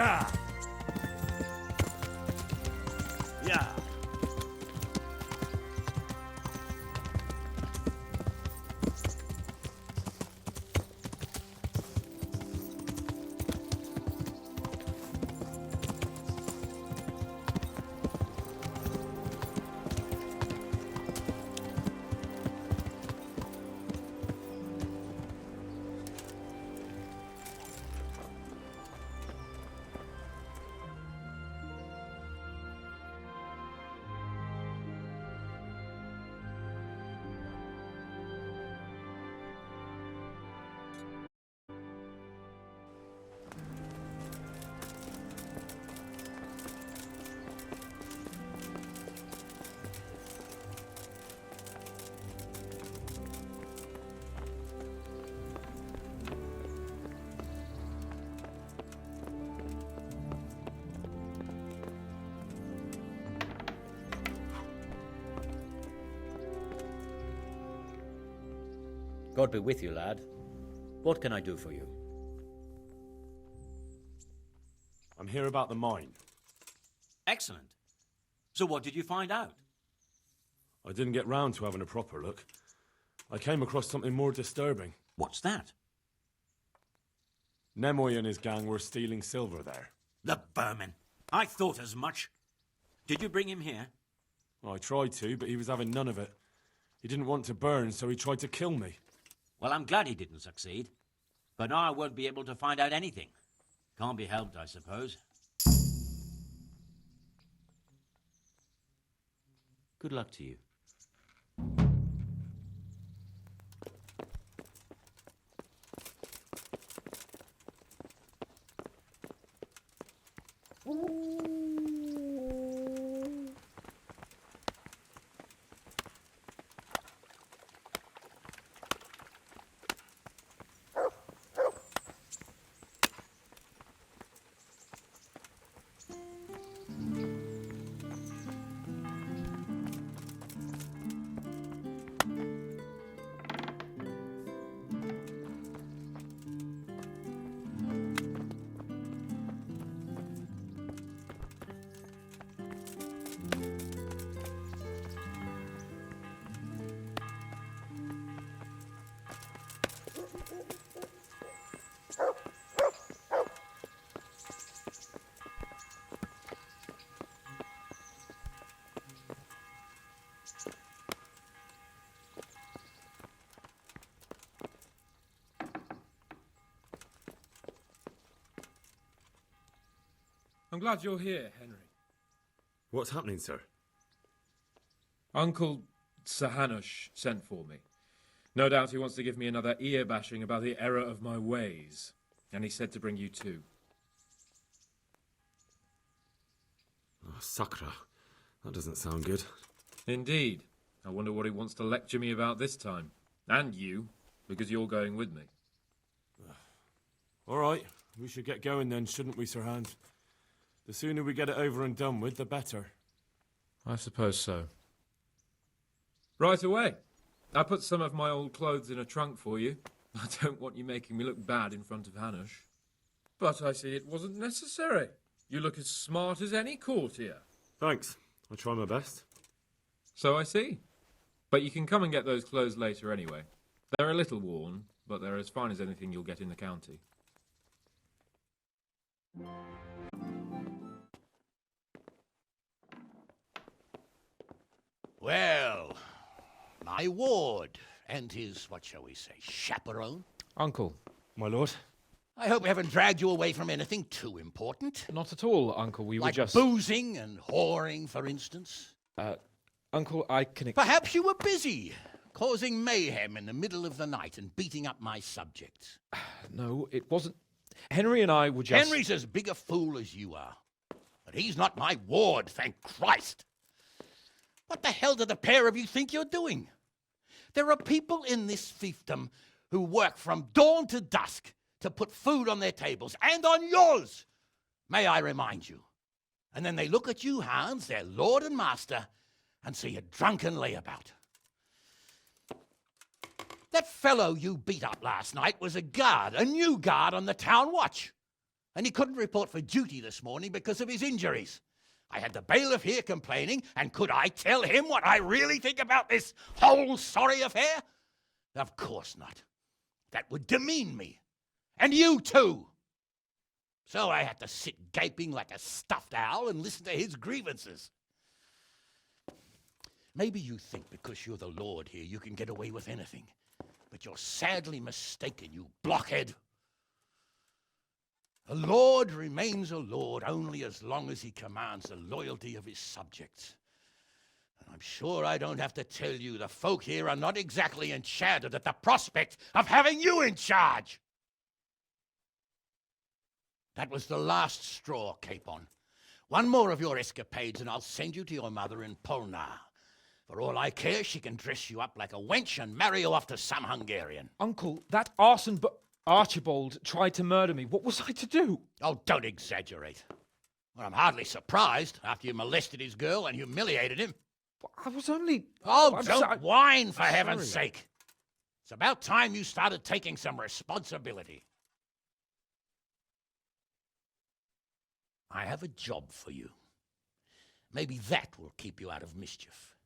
Yeah. Yeah. God be with you, lad. What can I do for you? I'm here about the mine. Excellent. So what did you find out? I didn't get round to having a proper look. I came across something more disturbing. What's that? Nemoy and his gang were stealing silver there. The vermin. I thought as much. Did you bring him here? I tried to, but he was having none of it. He didn't want to burn, so he tried to kill me. Well, I'm glad he didn't succeed. But now I won't be able to find out anything. Can't be helped, I suppose. Good luck to you. I'm glad you're here, Henry. What's happening, sir? Uncle Sahanush sent for me. No doubt he wants to give me another ear-bashing about the error of my ways. And he said to bring you too. Oh, Sakra. That doesn't sound good. Indeed. I wonder what he wants to lecture me about this time. And you, because you're going with me. All right. We should get going then, shouldn't we, Sir Hans? The sooner we get it over and done with, the better. I suppose so. Right away. I put some of my old clothes in a trunk for you. I don't want you making me look bad in front of Hanush. But I see it wasn't necessary. You look as smart as any courtier. Thanks. I'll try my best. So I see. But you can come and get those clothes later anyway. They're a little worn, but they're as fine as anything you'll get in the county. Well, my ward and his, what shall we say, chaperone. Uncle. My lord? I hope we haven't dragged you away from anything too important. Not at all, Uncle. We like were just... boozing and whoring, for instance. Uncle, I can... Perhaps you were busy, causing mayhem in the middle of the night and beating up my subjects. No, it wasn't... Henry and I were just... Henry's as big a fool as you are. But he's not my ward, thank Christ. What the hell do the pair of you think you're doing? There are people in this fiefdom who work from dawn to dusk to put food on their tables, and on yours, may I remind you. And then they look at you, Hans, their lord and master, and see a drunken layabout. That fellow you beat up last night was a guard, a new guard on the town watch. And he couldn't report for duty this morning because of his injuries. I had the bailiff here complaining, and could I tell him what I really think about this whole sorry affair? Of course not. That would demean me. And you too. So I had to sit gaping like a stuffed owl and listen to his grievances. Maybe you think because you're the Lord here you can get away with anything. But you're sadly mistaken, you blockhead. A lord remains a lord only as long as he commands the loyalty of his subjects. And I'm sure I don't have to tell you the folk here are not exactly enchanted at the prospect of having you in charge. That was the last straw, Capon. One more of your escapades and I'll send you to your mother in Polna. For all I care, she can dress you up like a wench and marry you off to some Hungarian. Uncle, that arson Archibald tried to murder me. What was I to do? Oh, don't exaggerate. Well, I'm hardly surprised after you molested his girl and humiliated him. I was only... Oh, don't whine, for heaven's sake. It's about time you started taking some responsibility. I have a job for you. Maybe that will keep you out of mischief.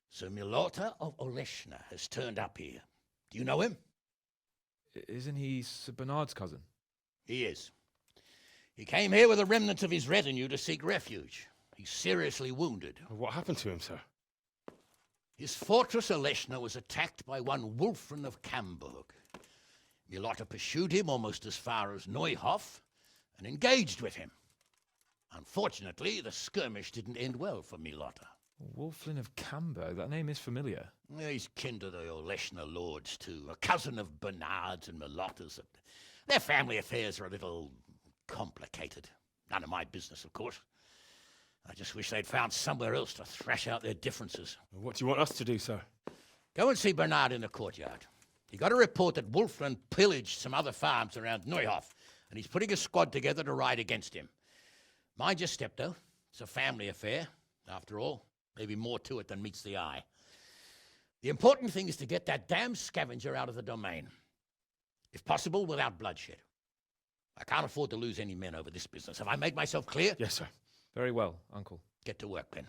Sir Milota of Olesna has turned up here. Do you know him? Isn't he Sir Bernard's cousin? He is. He came here with the remnants of his retinue to seek refuge. He's seriously wounded. What happened to him, sir? His fortress Olesna was attacked by one Wulfrin of Camburg. Milota pursued him almost as far as Neuhof and engaged with him. Unfortunately, the skirmish didn't end well for Milota. Wulfrin of Camburg, that name is familiar. He's kin to the Olesna lords, too, a cousin of Bernard's and Milota's. Their family affairs are a little complicated. None of my business, of course. I just wish they'd found somewhere else to thrash out their differences. What do you want us to do, sir? Go and see Bernard in the courtyard. He got a report that Wulfrin pillaged some other farms around Neuhof, and he's putting a squad together to ride against him. Mind your step, though. It's a family affair, after all. Maybe more to it than meets the eye. The important thing is to get that damn scavenger out of the domain. If possible, without bloodshed. I can't afford to lose any men over this business. Have I made myself clear? Yes, sir. Very well, Uncle. Get to work, then.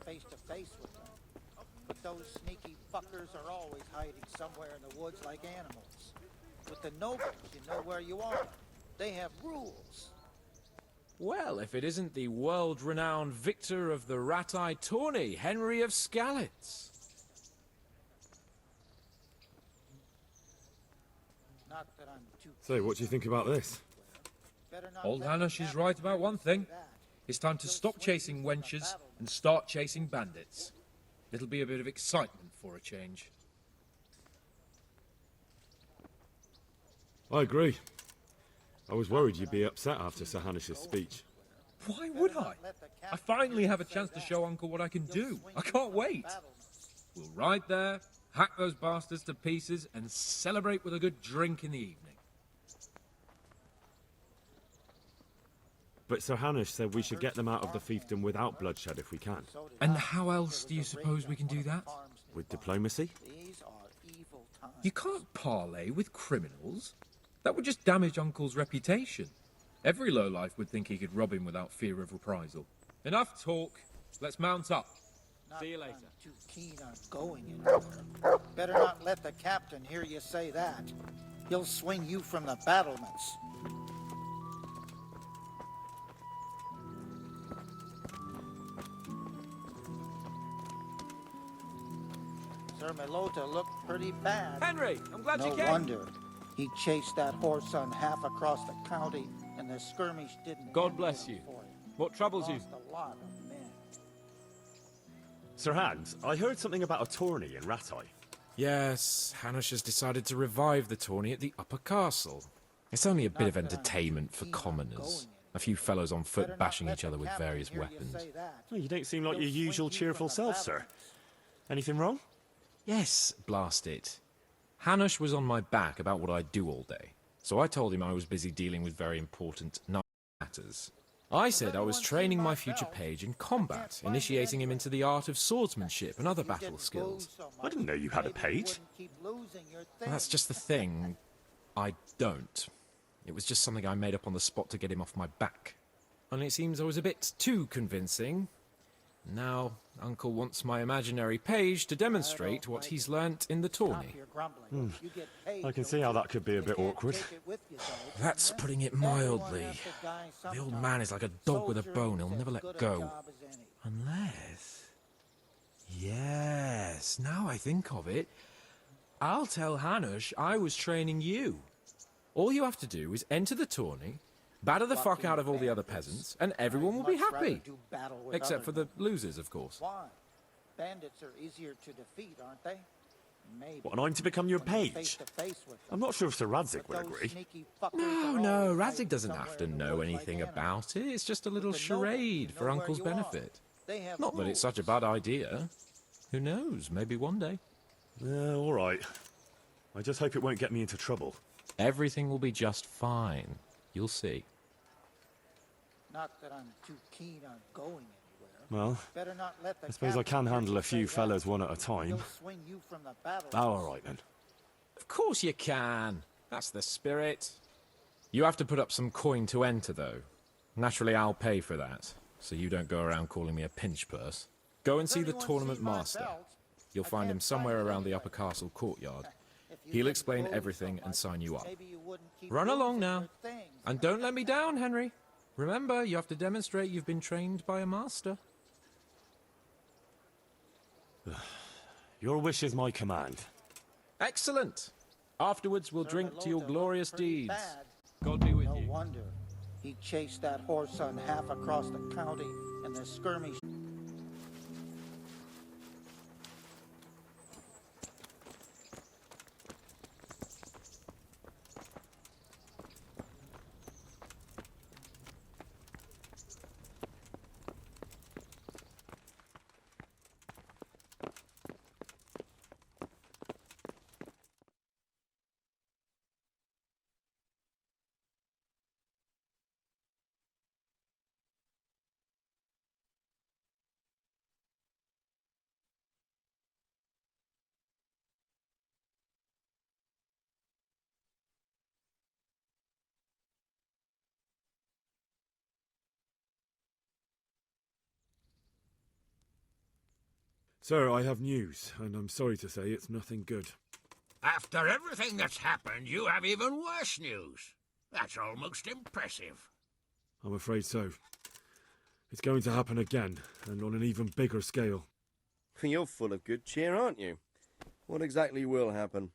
Face to face with them. But those sneaky fuckers are always hiding somewhere in the woods like animals. With the nobles, you know where you are. They have rules. Well, if it isn't the world-renowned victor of the rat-eye tourney, Henry of Skalitz. Not that I'm too... So, what do you think about this? Old Hanush is right about one thing. It's time to stop chasing wenches and start chasing bandits. It'll be a bit of excitement for a change. I agree. I was worried you'd be upset after Sir Hanish's speech. Why would I? I finally have a chance to show Uncle what I can do. I can't wait. We'll ride there, hack those bastards to pieces, and celebrate with a good drink in the evening. But Sir Hanish said we should get them out of the fiefdom without bloodshed if we can. And how else do you suppose we can do that? With diplomacy? You can't parley with criminals. That would just damage Uncle's reputation. Every lowlife would think he could rob him without fear of reprisal. Enough talk. Let's mount up. See you later. I'm too keen on going anywhere. Better not let the captain hear you say that. He'll swing you from the battlements. Sir Milota looked pretty bad. Henry, I'm glad you No came. wonder. He chased that horse on half across the county, and the skirmish didn't God end bless well you. for him. What troubles you? Lost a lot of men. Sir Hans, I heard something about a tourney in Rattay. Yes, Hanush has decided to revive the tourney at the Upper Castle. It's only a bit of entertainment for commoners. A few fellows on foot bashing each other with various weapons. Well, you don't seem like your usual cheerful self, sir. Anything wrong? Yes, blast it. Hanush was on my back about what I'd do all day, so I told him I was busy dealing with very important matters. I said I was training my future page in combat, initiating him into the art of swordsmanship and other battle skills. I didn't know you had a page. Well, that's just the thing. I don't. It was just something I made up on the spot to get him off my back. Only it seems I was a bit too convincing. Now, Uncle wants my imaginary page to demonstrate what he's learnt in the tourney. I can see how that could be a bit awkward. That's putting it mildly. The old man is like a dog with a bone, he'll never let go. Unless... Yes, now I think of it, I'll tell Hanush I was training you. All you have to do is enter the tourney, batter the fuck out of all the other peasants, and everyone will be happy. Except for the losers, of course. Why? Bandits are easier to defeat, aren't they? Maybe. What, and I'm to become your When you're face page? to face with them. I'm not sure if Sir Radzik But would those agree. sneaky fuckers No, are always Radzik hiding doesn't somewhere have to in the know woods like anything animals. about it. It's just a little The nobles, charade you for know where Uncle's you are. benefit. They have Not that it's such a rules. bad idea. Who knows, maybe one day. Yeah, all right. I just hope it won't get me into trouble. Everything will be just fine. You'll see. Not that I'm too keen on going anywhere. Well, Better not let the I suppose I captain can handle a hear you few say fellows that. one at a time. He'll swing you from the battle. Oh, all right then. Of course you can. That's the spirit. You have to put up some coin to enter, though. Naturally, I'll pay for that, so you don't go around calling me a pinch purse. Go and Has see the anyone tournament seen my master. belt? You'll I find him can't somewhere find it around the anyway. upper castle courtyard. If you He'll didn't explain lose everything so and much, sign you up. maybe you wouldn't keep Run along losing now. your things. And don't let me down, Henry. Remember, you have to demonstrate you've been trained by a master. Your wish is my command. Excellent. Afterwards, we'll Sir drink to your Milota glorious looked pretty deeds. bad. God be with No you. wonder. He chased that horse on half across the county in the skirmish. Sir, I have news, and I'm sorry to say it's nothing good. After everything that's happened, you have even worse news. That's almost impressive. I'm afraid so. It's going to happen again, and on an even bigger scale. You're full of good cheer, aren't you? What exactly will happen?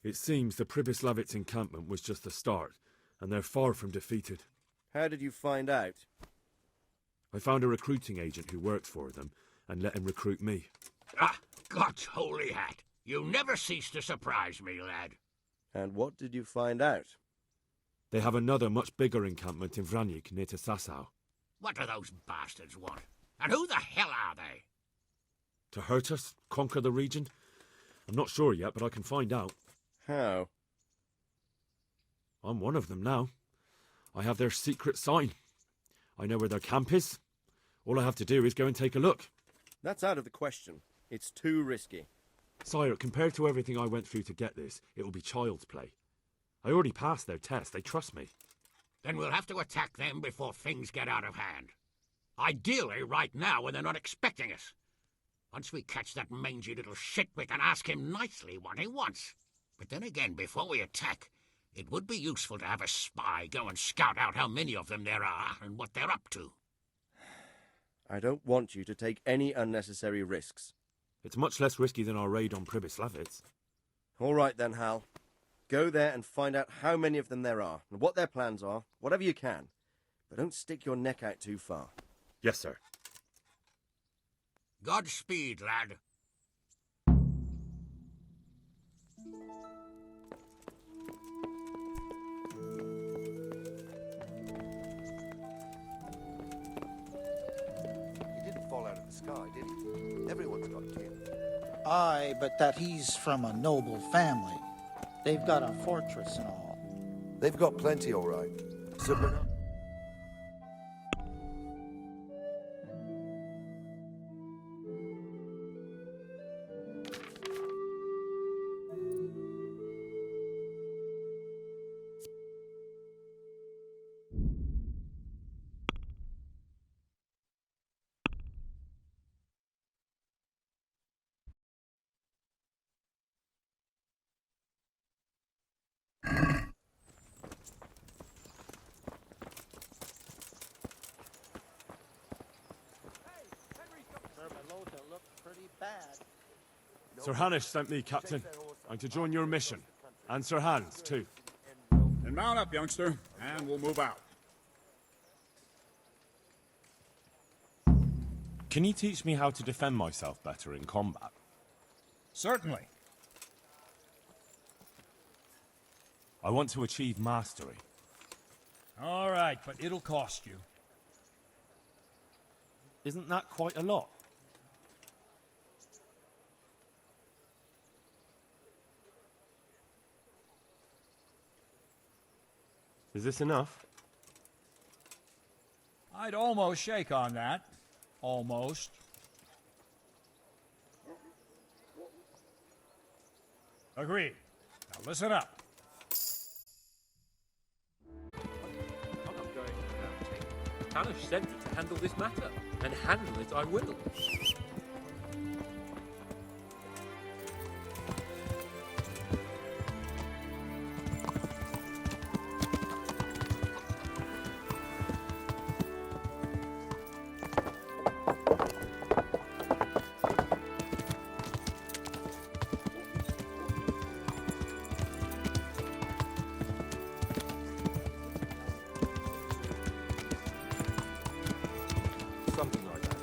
It seems the Pribyslavitz encampment was just the start, and they're far from defeated. How did you find out? I found a recruiting agent who worked for them, and let him recruit me. Ah, God's holy hat. You never cease to surprise me, lad. And what did you find out? They have another much bigger encampment in Vranyk near to Sasau. What do those bastards want? And who the hell are they? To hurt us? Conquer the region? I'm not sure yet, but I can find out. How? I'm one of them now. I have their secret sign. I know where their camp is. All I have to do is go and take a look. That's out of the question. It's too risky. Sire, compared to everything I went through to get this, it will be child's play. I already passed their test. They trust me. Then we'll have to attack them before things get out of hand. Ideally, right now, when they're not expecting us. Once we catch that mangy little shit, we can ask him nicely what he wants. But then again, before we attack, it would be useful to have a spy go and scout out how many of them there are and what they're up to. I don't want you to take any unnecessary risks. It's much less risky than our raid on Pribyslavitz. All right then, Hal. Go there and find out how many of them there are, and what their plans are, whatever you can. But don't stick your neck out too far. Yes, sir. Godspeed, lad. He didn't fall out of the sky, did he? Everyone's got kin. Aye, but that he's from a noble family. They've got a fortress and all. They've got plenty, all right. So, Sir Milota looked pretty bad. Sir Hanish sent me, Captain. I'm to join your mission. And Sir Hans, too. Then mount up, youngster, and we'll move out. Can you teach me how to defend myself better in combat? Certainly. I want to achieve mastery. All right, but it'll cost you. Isn't that quite a lot? Is this enough? I'd almost shake on that. Almost. Agreed. Now listen up. I'm not going without it. Hanish sent me to handle this matter, and handle it I will. Something like that.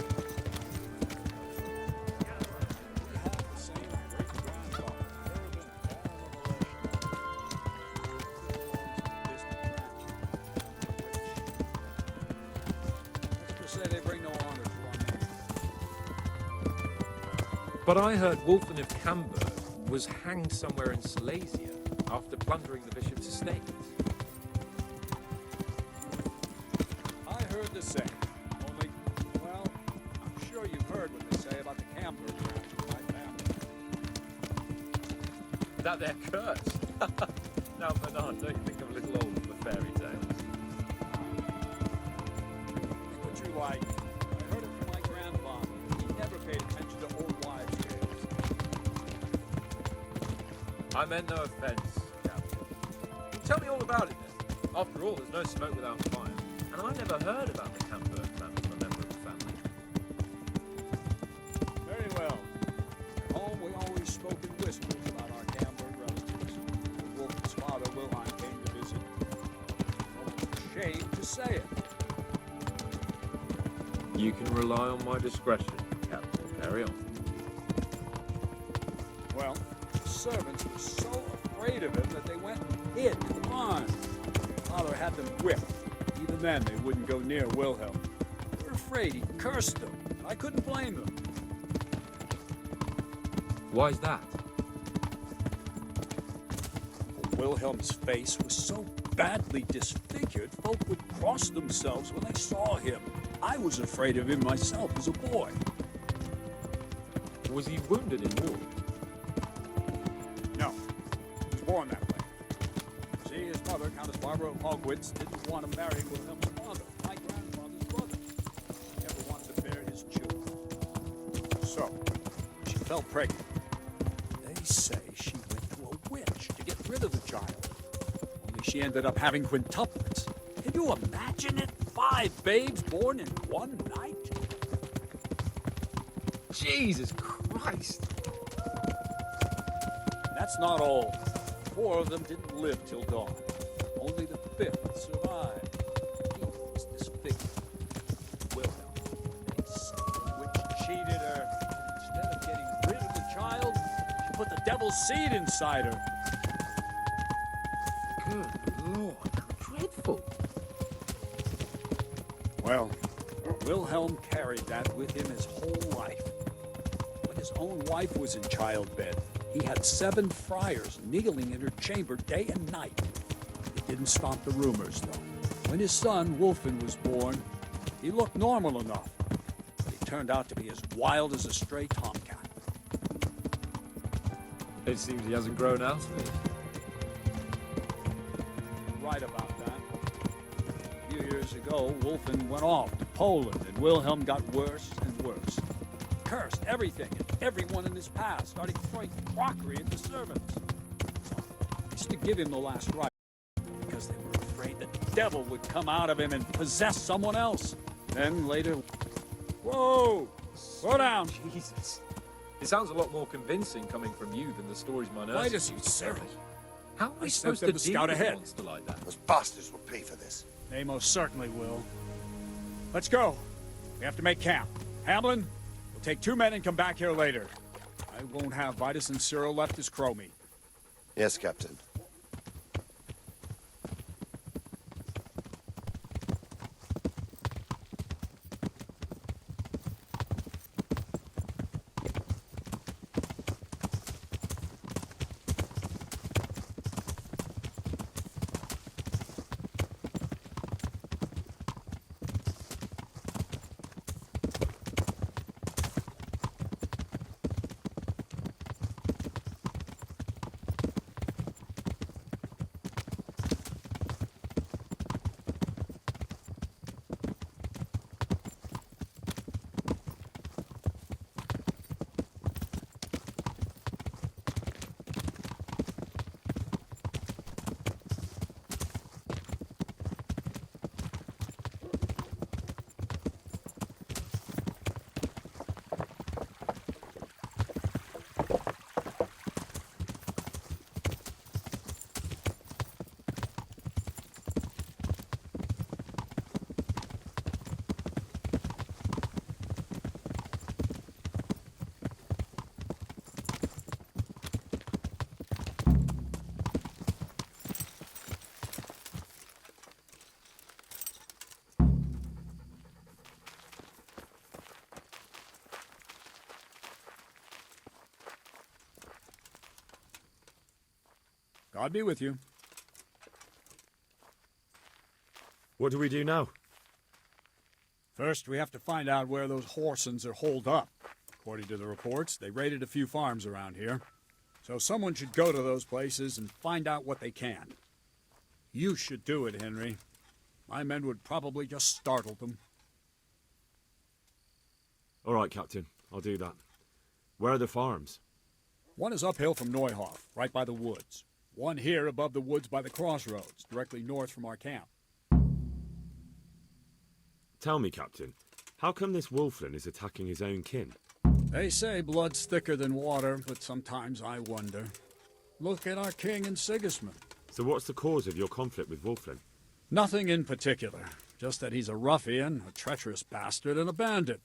But I heard Wulfan of Camberg was hanged somewhere in Silesia after plundering the bishop's estate. I heard the same. Only, well, I'm sure you've heard what they say about the Camberg family. That they're cursed. Now, Bernard, don't you think I'm a little old for fairy tales? What you like. I heard it from my grandfather. He never paid attention to old wives' tales. I meant no offense, Captain. Tell me all about it then. After all, there's no smoke without fire. And I never heard about the Camberg family from a member of the family. Very well. At home, we always spoke in whispers about our Camberg relatives. When Wolf's father, Wilhelm, came to visit. Almost ashamed to say it. You can rely on my discretion, Captain. Carry on. Well, the servants were so afraid of him that they went and hid in the barn. Father had them whipped. Even then, they wouldn't go near Wilhelm. They were afraid he cursed them. I couldn't blame them. Why's that? Wilhelm's face was so badly disfigured, folk would cross themselves when they saw him. I was afraid of him myself as a boy. Was he wounded in war? No, he was born that way. See, his mother, Countess Barbara of Hogwitz, didn't want to marry Wilhelm's father, my grandfather's brother. He never wanted to bear his children. So, she fell pregnant. They say she went to a witch to get rid of the child. Only she ended up having quintuplets. Can you imagine it? 5 babes born in one night? Jesus Christ! That's not all. 4 of them didn't live till dawn. Only the 5th survived. He was disfigured. Wilhelm, they say the witch cheated her. Instead of getting rid of the child, she put the devil's seed inside her. Good Lord, how dreadful! Well, Wilhelm carried that with him his whole life. When his his own wife was in childbed. He had 7 friars kneeling in her chamber day and night. It didn't stop the rumors, though. When his son, Wulfin, was born, he looked normal enough, but he turned out to be as wild as a stray tomcat. It seems he hasn't grown out of it. Right about that. A few years ago, Wulfin went off to Poland, and Wilhelm got worse and worse. Cursed everything and everyone in his past, starting throwing crockery at the servants. So they used to give him the last rite because they were afraid the devil would come out of him and possess someone else. Then later... Whoa! Slow down! Jesus. It sounds a lot more convincing coming from you than the stories my nurse... Why does he, Cyril? How are we I supposed sent to them to deal scout with ahead. a monster like that? Those bastards will pay for this. They most certainly will. Let's go. We have to make camp. Hamlin, we'll take 2 men and come back here later. I won't have Vitus and Cyril left as crow meat. Yes, Captain. God be with you. What do we do now? First, we have to find out where those Horsons are holed up. According to the reports, they raided a few farms around here. So someone should go to those places and find out what they can. You should do it, Henry. My men would probably just startle them. All right, Captain. I'll do that. Where are the farms? One is uphill from Neuhof, right by the woods. One here above the woods by the crossroads, directly north from our camp. Tell me, Captain, how come this Wulflin is attacking his own kin? They say blood's thicker than water, but sometimes I wonder. Look at our king and Sigismund. So what's the cause of your conflict with Wulflin? Nothing in particular. Just that he's a ruffian, a treacherous bastard, and a bandit.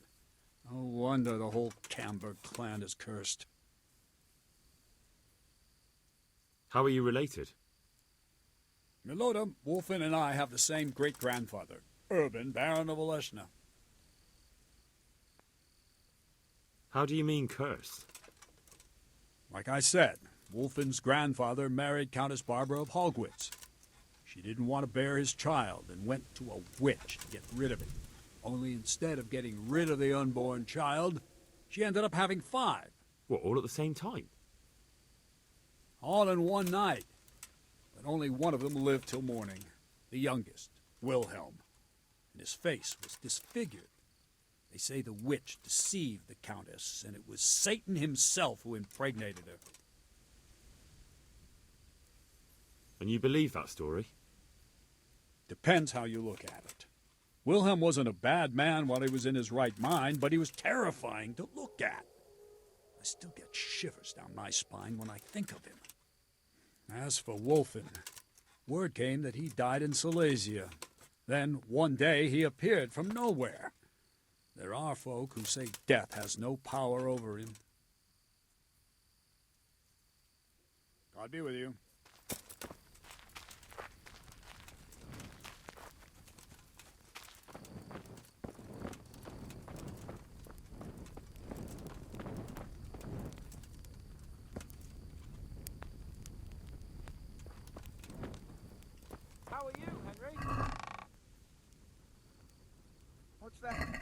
No wonder the whole Camberg clan is cursed. How are you related? Milota, Wulfin, and I have the same great-grandfather, Urban, Baron of Olesna. How do you mean cursed? Like I said, Wulfin's grandfather married Countess Barbara of Hogwitz. She didn't want to bear his child and went to a witch to get rid of it. Only instead of getting rid of the unborn child, she ended up having 5. What, all at the same time? All in one night. But only one of them lived till morning. The youngest, Wilhelm. And his face was disfigured. They say the witch deceived the Countess, and it was Satan himself who impregnated her. And you believe that story? Depends how you look at it. Wilhelm wasn't a bad man while he was in his right mind, but he was terrifying to look at. I still get shivers down my spine when I think of him. As for Wulfin, word came that he died in Silesia. Then, one day, he appeared from nowhere. There are folk who say death has no power over him. God be with you. What's that?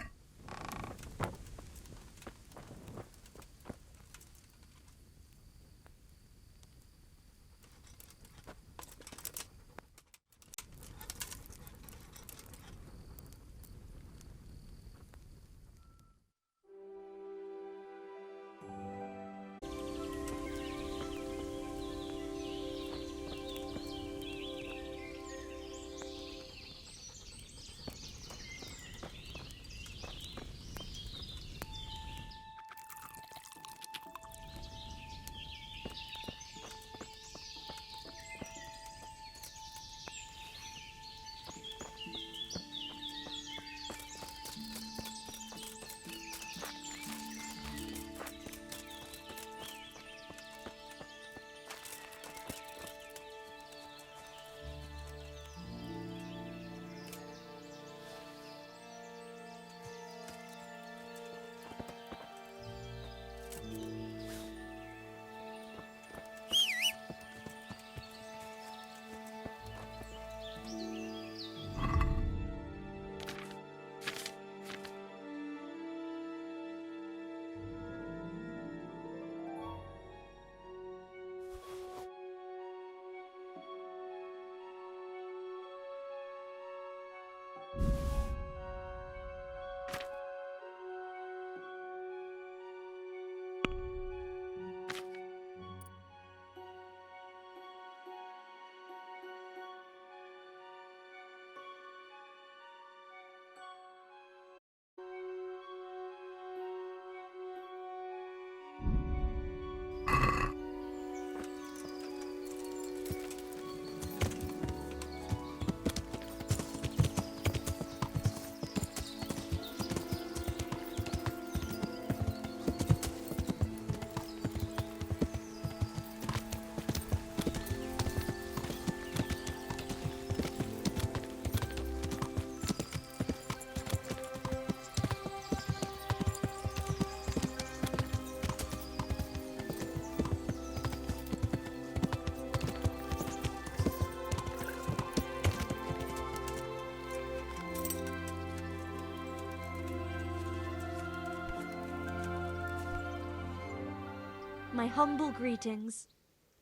My humble greetings.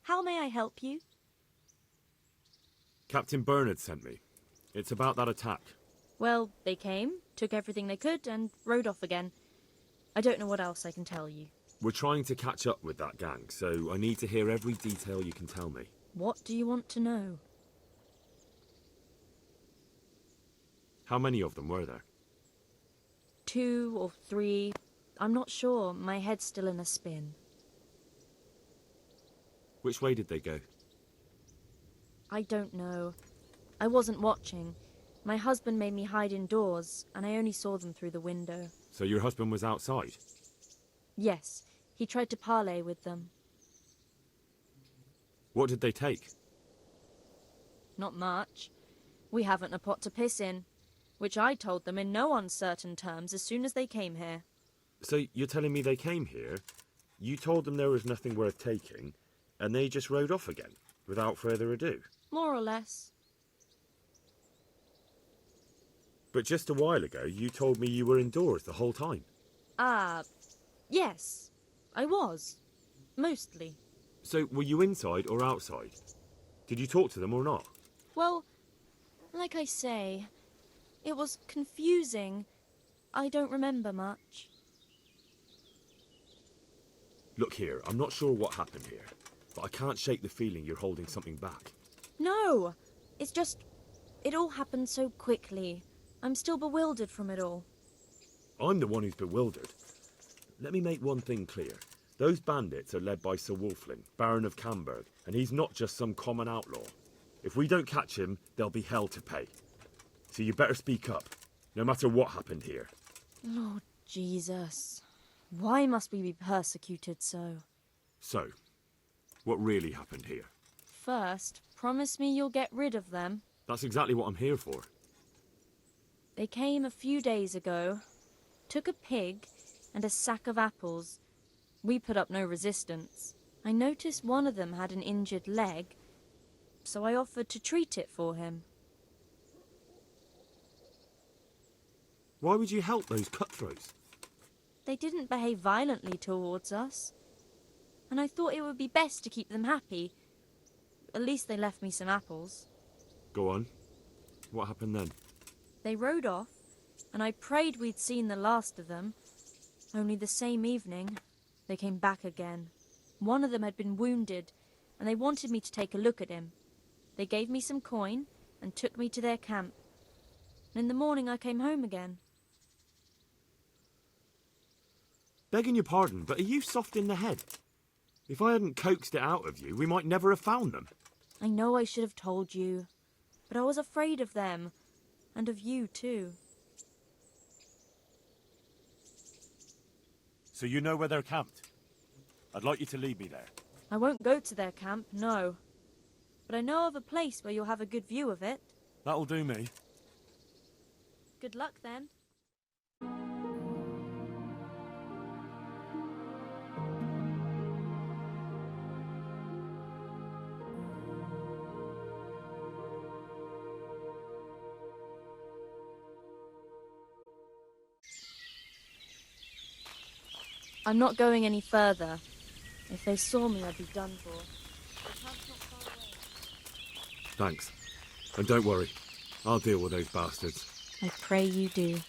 How may I help you? Captain Bernard sent me. It's about that attack. Well, they came, took everything they could, and rode off again. I don't know what else I can tell you. We're trying to catch up with that gang, so I need to hear every detail you can tell me. What do you want to know? How many of them were there? 2 or 3. I'm not sure. My head's still in a spin. Which way did they go? I don't know. I wasn't watching. My husband made me hide indoors, and I only saw them through the window. So your husband was outside? Yes, he tried to parley with them. What did they take? Not much. We haven't a pot to piss in, which I told them in no uncertain terms as soon as they came here. So you're telling me they came here, you told them there was nothing worth taking, and they just rode off again, without further ado? More or less. But just a while ago, you told me you were indoors the whole time. Yes. I was. Mostly. So were you inside or outside? Did you talk to them or not? Well, like I say, it was confusing. I don't remember much. Look here, I'm not sure what happened here, but I can't shake the feeling you're holding something back. No! It's just... it all happened so quickly. I'm still bewildered from it all. I'm the one who's bewildered. Let me make one thing clear. Those bandits are led by Sir Wulflin, Baron of Camberg, and he's not just some common outlaw. If we don't catch him, there'll be hell to pay. So you better speak up, no matter what happened here. Lord Jesus. Why must we be persecuted so? So, what really happened here? First, promise me you'll get rid of them. That's exactly what I'm here for. They came a few days ago, took a pig and a sack of apples. We put up no resistance. I noticed one of them had an injured leg, so I offered to treat it for him. Why would you help those cutthroats? They didn't behave violently towards us. And I thought it would be best to keep them happy. At least they left me some apples. Go on. What happened then? They rode off, and I prayed we'd seen the last of them. Only the same evening, they came back again. One of them had been wounded, and they wanted me to take a look at him. They gave me some coin and took me to their camp. And in the morning I came home again. Begging your pardon, but are you soft in the head? If I hadn't coaxed it out of you, we might never have found them. I know I should have told you, but I was afraid of them, and of you too. So you know where they're camped? I'd like you to lead me there. I won't go to their camp, no. But I know of a place where you'll have a good view of it. That'll do me. Good luck then. I'm not going any further. If they saw me, I'd be done for. The camp's not far away. Thanks. And don't worry, I'll deal with those bastards. I pray you do.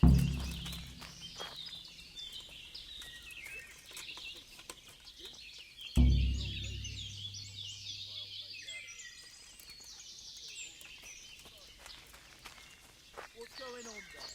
What's going on there?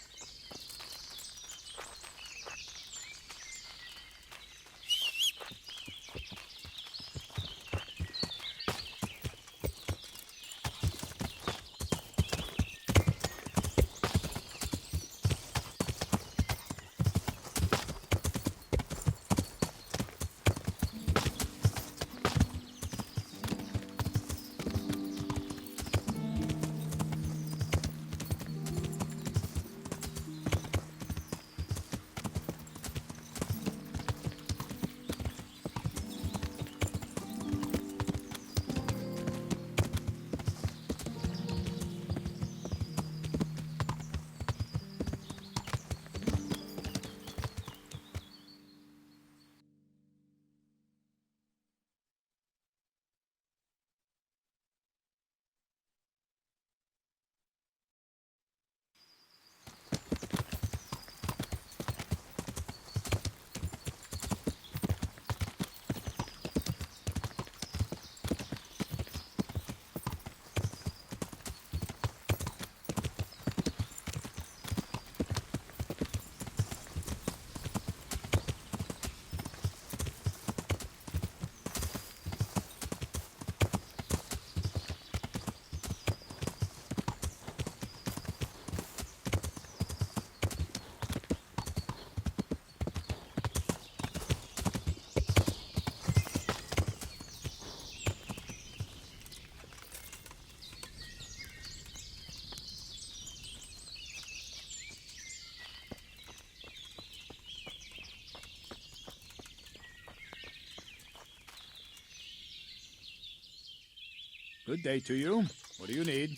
Good day to you. What do you need?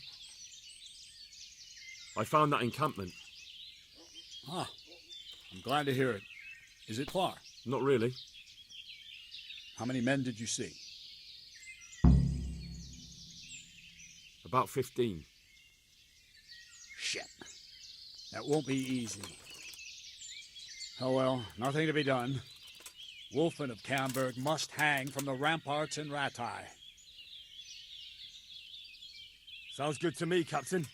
I found that encampment. Ah, I'm glad to hear it. Is it far? Not really. How many men did you see? About 15. Shit. That won't be easy. Oh well, nothing to be done. Wolfen of Camberg must hang from the ramparts in Ratai. Sounds good to me, Captain.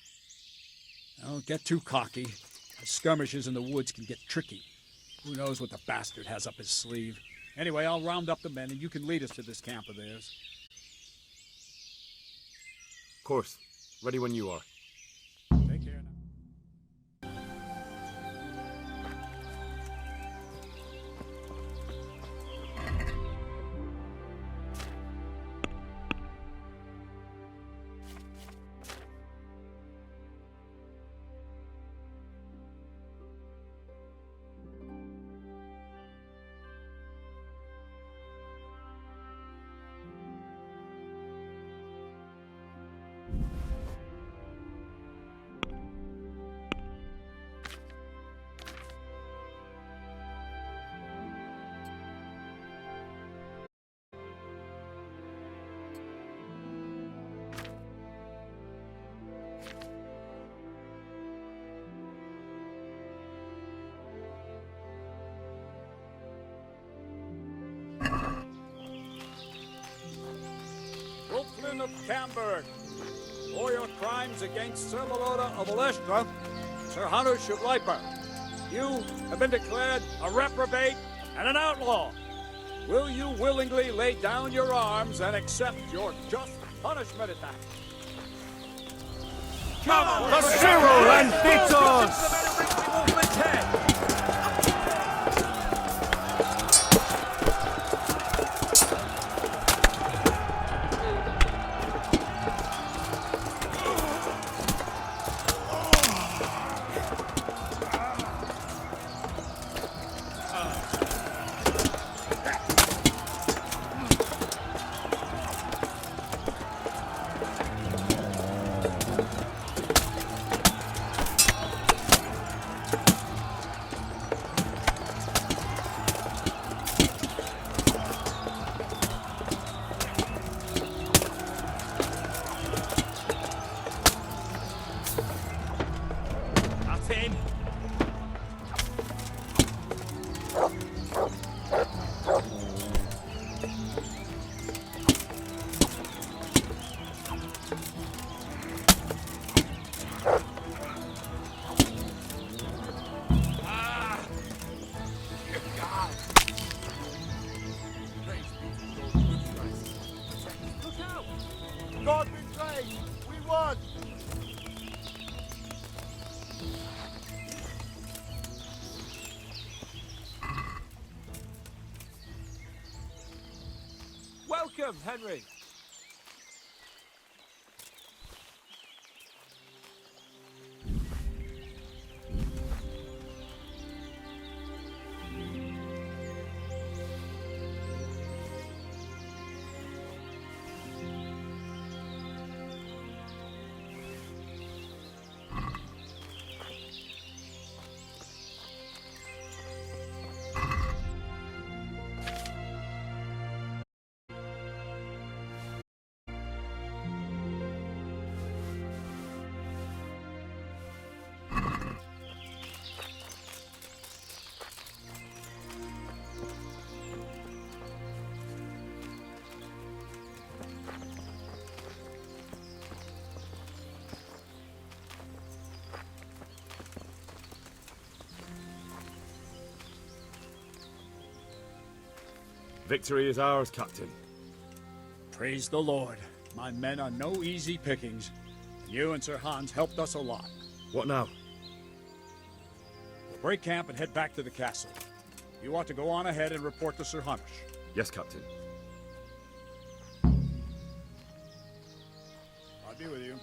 Don't get too cocky. The skirmishes in the woods can get tricky. Who knows what the bastard has up his sleeve. Anyway, I'll round up the men and you can lead us to this camp of theirs. Of course. Ready when you are. Take care now. of Camberg, for your crimes against Sir Milota of Olesna, Sir Hanush of Leiper. You have been declared a reprobate and an outlaw. Will you willingly lay down your arms and accept your just punishment at that? Come on, the Cyril and Vitos! God be praised! We won! Welcome, Henry. Victory is ours, Captain. Praise the Lord. My men are no easy pickings. You and Sir Hans helped us a lot. What now? We'll break camp and head back to the castle. You ought to go on ahead and report to Sir Hanush. Yes, Captain. I'll be with you.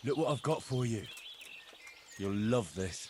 Look what I've got for you. You'll love this.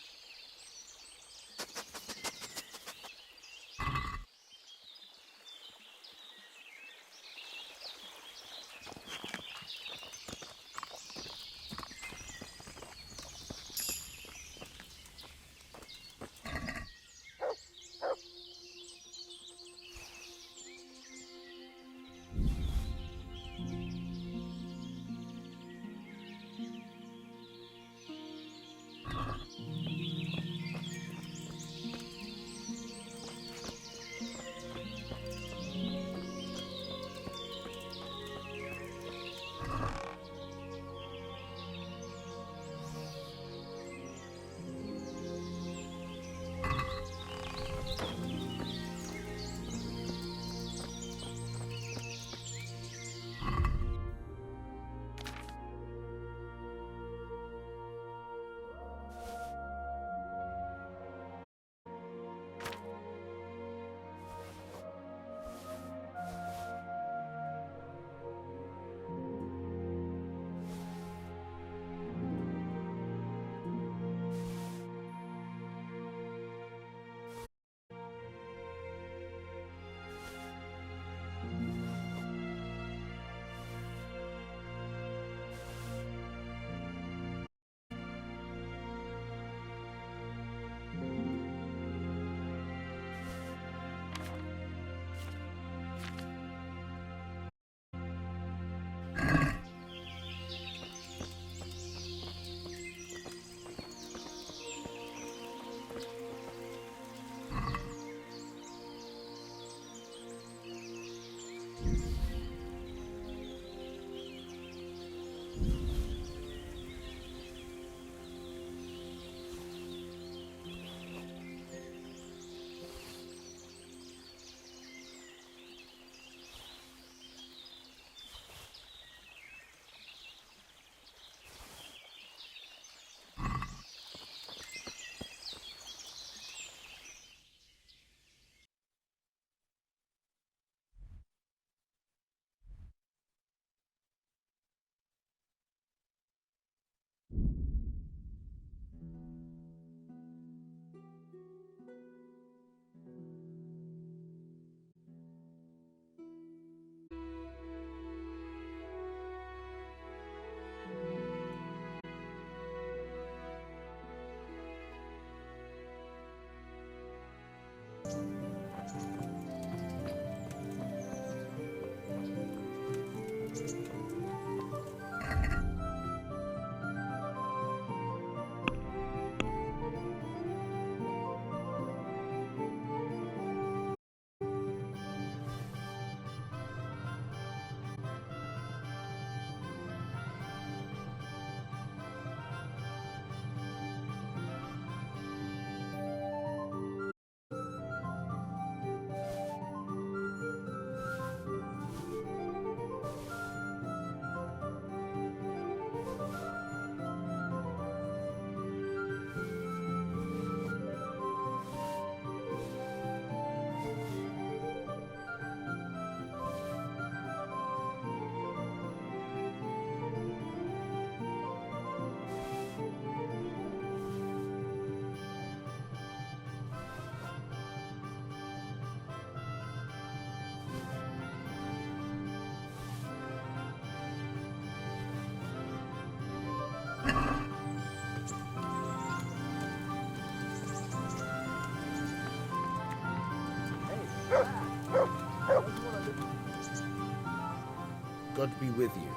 God be with you.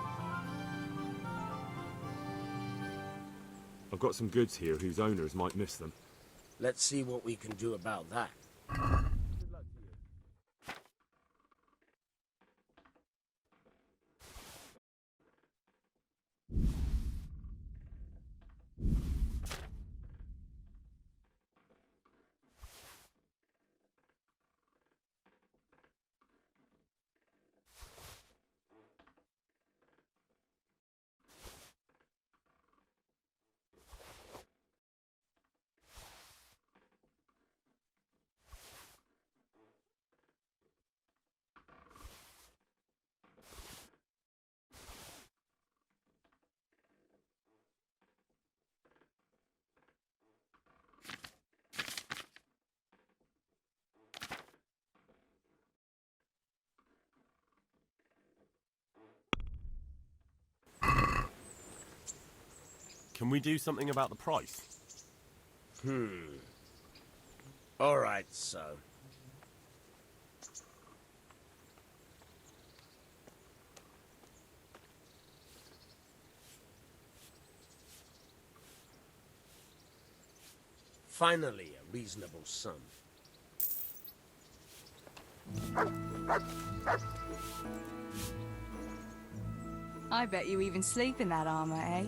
I've got some goods here whose owners might miss them. Let's see what we can do about that. Can we do something about the price? All right, so. Finally, a reasonable sum. I bet you even sleep in that armor, eh?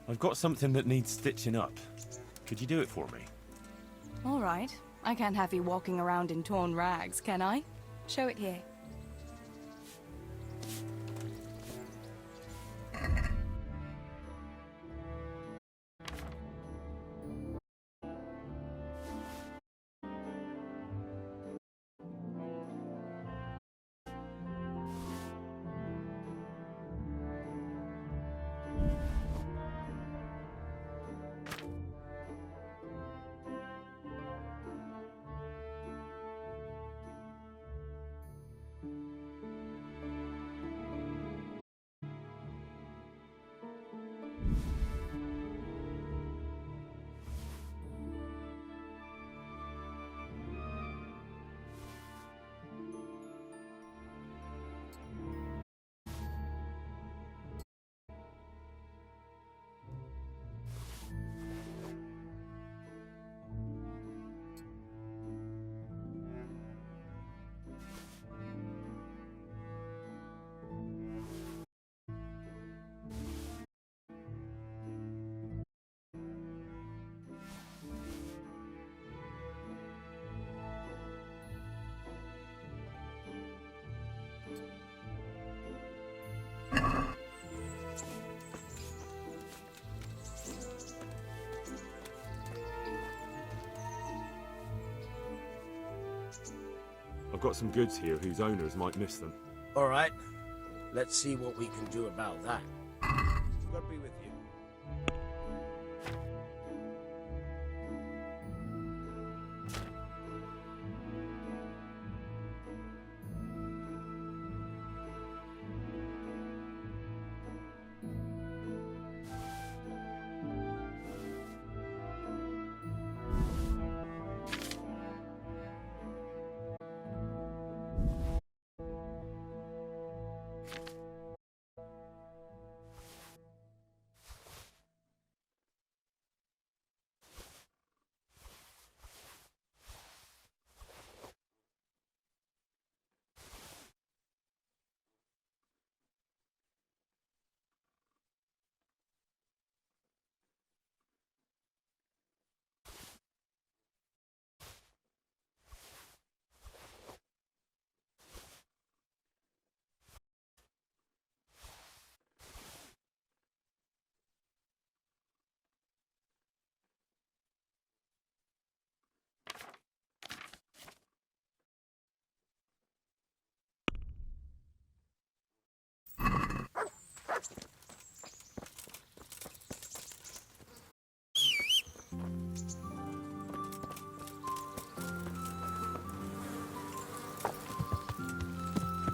I've got something that needs stitching up. Could you do it for me? All right. I can't have you walking around in torn rags, can I? Show it here. I've got some goods here whose owners might miss them. All right. Let's see what we can do about that. God be with you.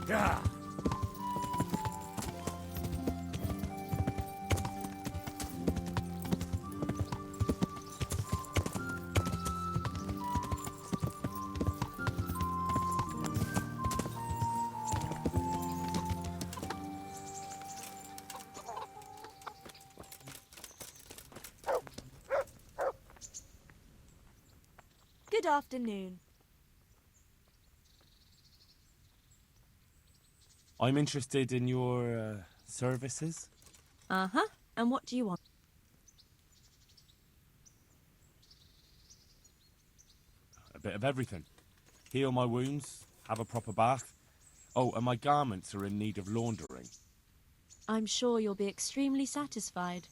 Yeah. Good afternoon. I'm interested in your services. Uh-huh. And what do you want? A bit of everything. Heal my wounds, have a proper bath. Oh, and my garments are in need of laundering. I'm sure you'll be extremely satisfied.